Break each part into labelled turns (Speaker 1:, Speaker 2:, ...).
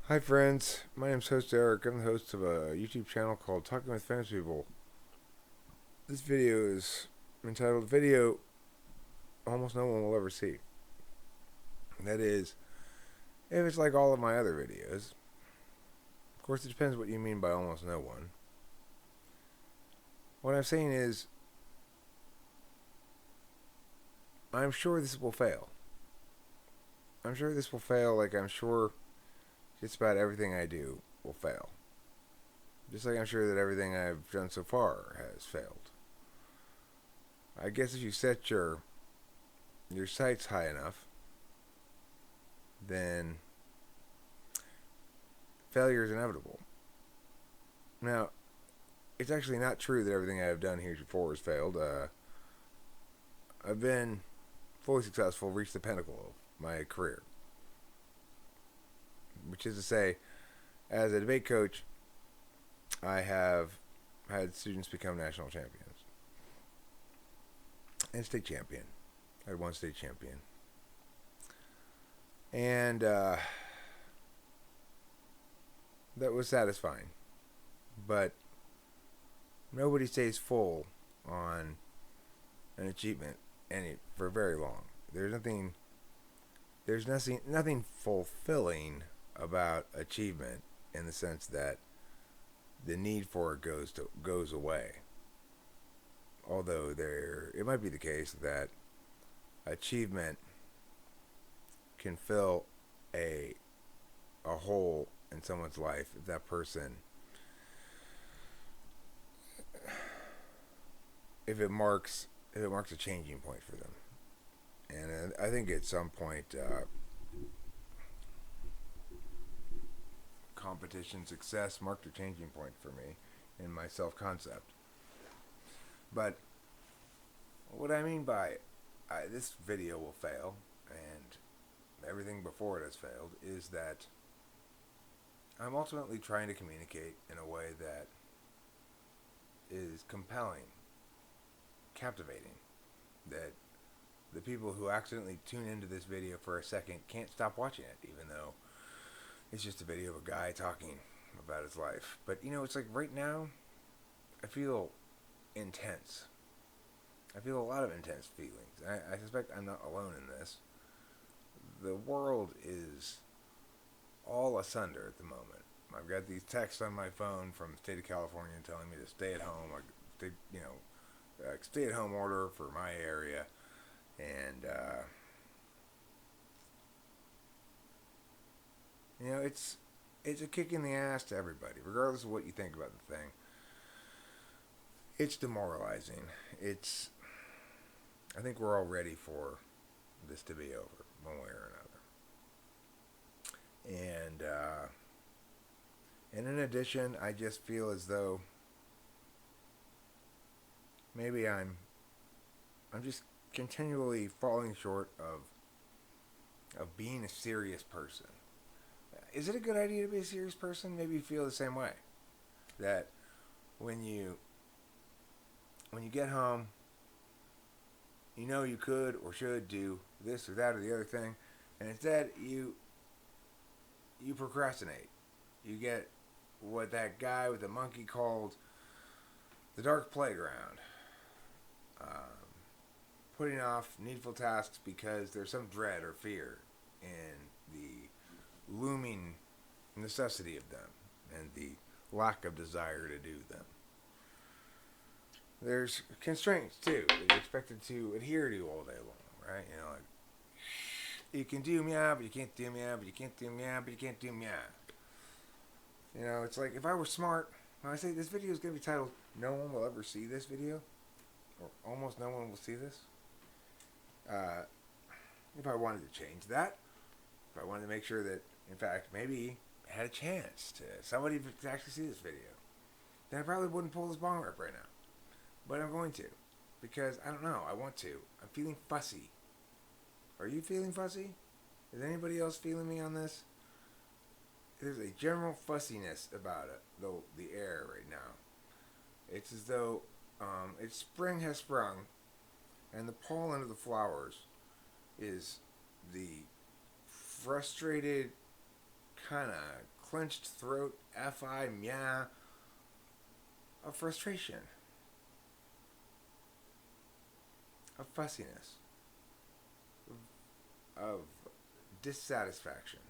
Speaker 1: Hi friends, my name's host Eric. I'm the host of a YouTube channel called Talking with Famous People. This video is entitled Video Almost No One Will Ever See. That is, if it's like all of my other videos. Of course, it depends what you mean by almost no one. What I'm saying is, I'm sure this will fail. I'm sure this will fail like I'm sure just about everything I do will fail. Just like I'm sure that everything I've done so far has failed. I guess if you set your sights high enough, then failure is inevitable. Now, it's actually not true that everything I've done heretofore has failed. I've been fully successful, reached the pinnacle of my career. Which is to say, as a debate coach, I have had students become national champions and state champion. I had one state champion. And that was satisfying. But nobody stays full on an achievement for very long. There's nothing fulfilling about achievement in the sense that the need for it goes away. Although it might be the case that achievement can fill a hole in someone's life if that person, if it marks a changing point for them. And I think at some point competition success marked a changing point for me in my self-concept. But what I mean by this video will fail and everything before it has failed is that I'm ultimately trying to communicate in a way that is compelling, captivating, that the people who accidentally tune into this video for a second can't stop watching it, even though it's just a video of a guy talking about his life. But it's like right now, I feel intense. I feel a lot of intense feelings. I suspect I'm not alone in this. The world is all asunder at the moment. I've got these texts on my phone from the state of California telling me to stay at home. Stay at home order for my area, and it's a kick in the ass to everybody, regardless of what you think about the thing. It's demoralizing. I think we're all ready for this to be over, one way or another. And in addition, I just feel as though maybe I'm just continually falling short of being a serious person. Is it a good idea to be a serious person? Maybe you feel the same way. That when you get home, you could or should do this or that or the other thing, and instead you procrastinate. You get what that guy with the monkey called the dark playground. Putting off needful tasks because there's some dread or fear in the looming necessity of them and the lack of desire to do them. There's constraints too that you're expected to adhere to all day long, right? Like you can do meow, but you can't do meow, but you can't do meow, but you can't do meow. It's like if I were smart, when I say this video is going to be titled "No one will ever see this video," or almost no one will see this. If I wanted to change that, if I wanted to make sure that, in fact, maybe I had a chance to somebody to actually see this video, then I probably wouldn't pull this bong rip right now. But I'm going to, because I don't know. I want to. I'm feeling fussy. Are you feeling fussy? Is anybody else feeling me on this? There's a general fussiness about it, though the air right now. It's as though spring has sprung, and the pollen of the flowers is the frustrated, kind of clenched throat, fi, meow, of frustration, of fussiness, of dissatisfaction.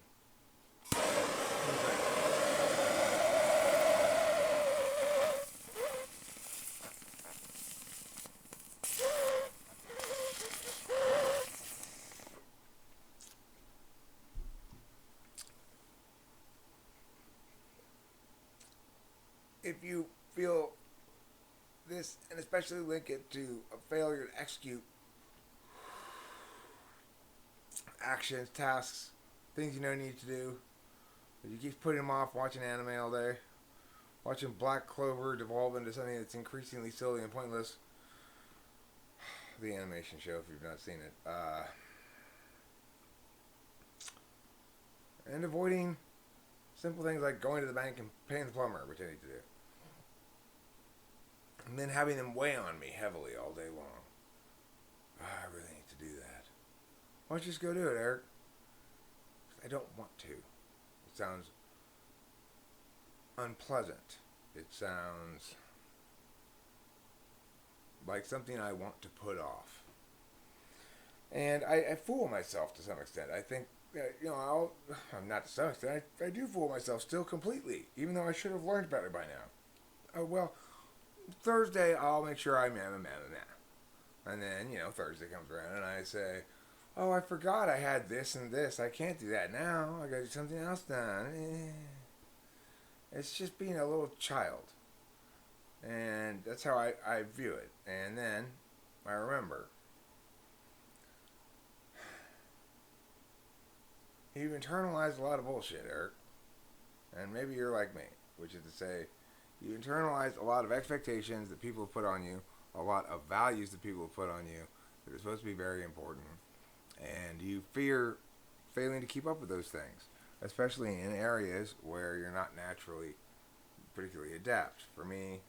Speaker 1: If you feel this, and especially link it to a failure to execute actions, tasks, things you know need to do, but you keep putting them off, watching anime all day, watching Black Clover devolve into something that's increasingly silly and pointless. The animation show, if you've not seen it. And avoiding simple things like going to the bank and paying the plumber, which I need to do. And then having them weigh on me heavily all day long. I really need to do that. Why don't you just go do it, Eric? I don't want to. It sounds unpleasant. It sounds like something I want to put off. And I fool myself to some extent. I think, I'm not to some extent, I do fool myself still completely, even though I should have learned better by now. Thursday I'll make sure I'm a man. And then, Thursday comes around and I say, oh, I forgot I had this and this. I can't do that now. I got to do something else done. It's just being a little child. And that's how I view it. And then I remember. You've internalized a lot of bullshit, Eric. And maybe you're like me, which is to say, you internalize a lot of expectations that people have put on you, a lot of values that people have put on you that are supposed to be very important. And you fear failing to keep up with those things, especially in areas where you're not naturally particularly adept. For me,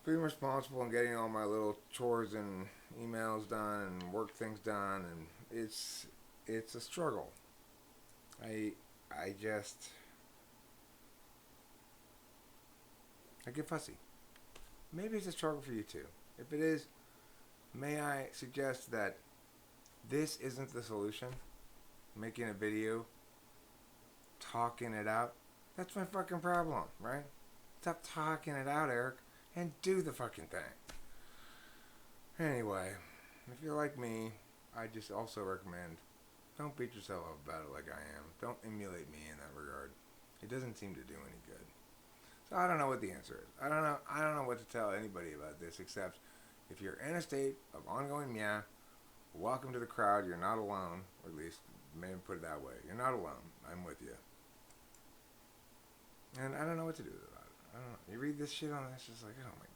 Speaker 1: being responsible and getting all my little chores and emails done and work things done, and it's a struggle. I get fussy. Maybe it's a struggle for you too. If it is, may I suggest that this isn't the solution? Making a video, talking it out, that's my fucking problem, right? Stop talking it out, Eric, and do the fucking thing. Anyway, if you're like me, I just also recommend don't beat yourself up about it like I am. Don't emulate me in that regard. It doesn't seem to do any good. So I don't know what the answer is. I don't know what to tell anybody about this, except if you're in a state of ongoing meow, welcome to the crowd. You're not alone. Or at least, maybe put it that way. You're not alone. I'm with you. And I don't know what to do about it. I don't know. You read this shit on this, it's like, oh my